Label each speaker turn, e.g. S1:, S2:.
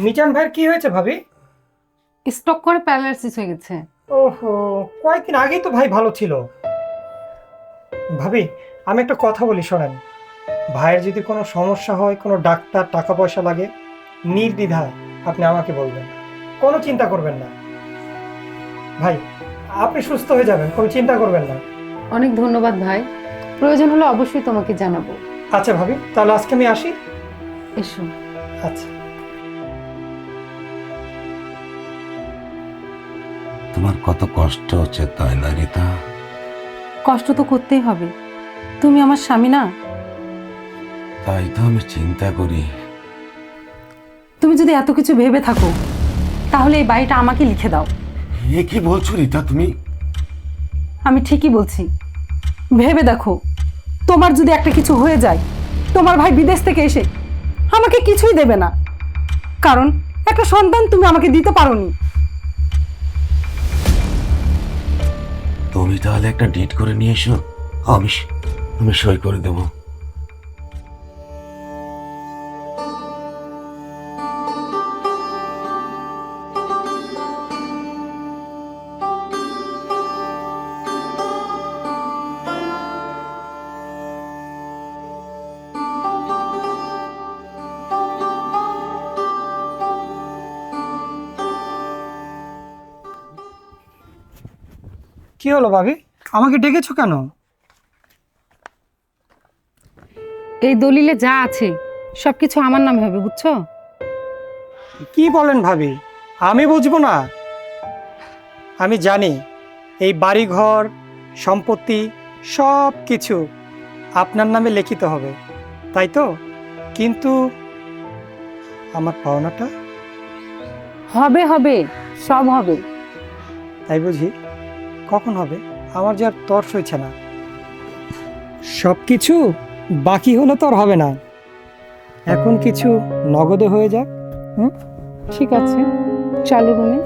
S1: মিজান ভাইয়ের কি হয়েছে ভাবি?
S2: স্টক করে প্যারালাইসিস হয়ে গেছে।
S1: ওহো, কয়েকদিন আগেই তো ভাই ভালো ছিল। ভাবি, আমি একটা কথা বলি শোনেন। ভাইয়ের যদি কোনো সমস্যা হয়, কোনো ডাক্তার, টাকা পয়সা লাগে, নির্দ্বিধায় আপনি আমাকে বলবেন, কোনো চিন্তা করবেন না। ভাই, আপনি সুস্থ হয়ে যাবেন, কোনো চিন্তা করবেন না।
S2: অনেক ধন্যবাদ ভাই, প্রয়োজন হলে অবশ্যই তোমাকে জানাবো।
S1: আচ্ছা ভাবি, তাহলে আজকে আমি আসি।
S2: এসো।
S1: আচ্ছা।
S3: তোমার কত কষ্ট হচ্ছে তাই না রীতা?
S2: কষ্ট তো করতেই হবে, তুমি আমার স্বামী না?
S3: তাই তো আমি চিন্তা করি।
S2: তুমি যদি এত কিছু ভেবে থাকো তাহলে এই বাড়িটা আমাকে লিখে দাও।
S3: এ কি বলছো রীতা তুমি?
S2: আমি ঠিকই বলছি, ভেবে দেখো, তোমার যদি একটা কিছু হয়ে যায়, তোমার ভাই বিদেশ থেকে এসে আমাকে কিছুই দেবে না, কারণ একটা সন্তান তুমি আমাকে দিতে পারোনি।
S3: তুমি তাহলে একটা ডেট করে নিয়ে এসো, আমি আমি সই করে দেবো।
S1: কি হলো ভাবি, আমাকে ডেকেছো কেন?
S2: এই দলিলে যা আছে সবকিছু আমার নামে হবে, বুঝছো?
S1: কি বলেন ভাবি, আমি বুঝবো না? আমি জানি এই বাড়িঘর, সম্পত্তি সব কিছু আপনার নামে লিখিত হবে, তাই তো? কিন্তু আমার পাওনাটা?
S2: হবে হবে, সব হবে।
S1: তাই বুঝি? কখন হবে? আমার যে আর তর সইছে না। সব কিছু বাকি হলে তো আর হবে না, এখন কিছু নগদে হয়ে যাক। হুম।
S2: ঠিক আছে, চালু রুমে।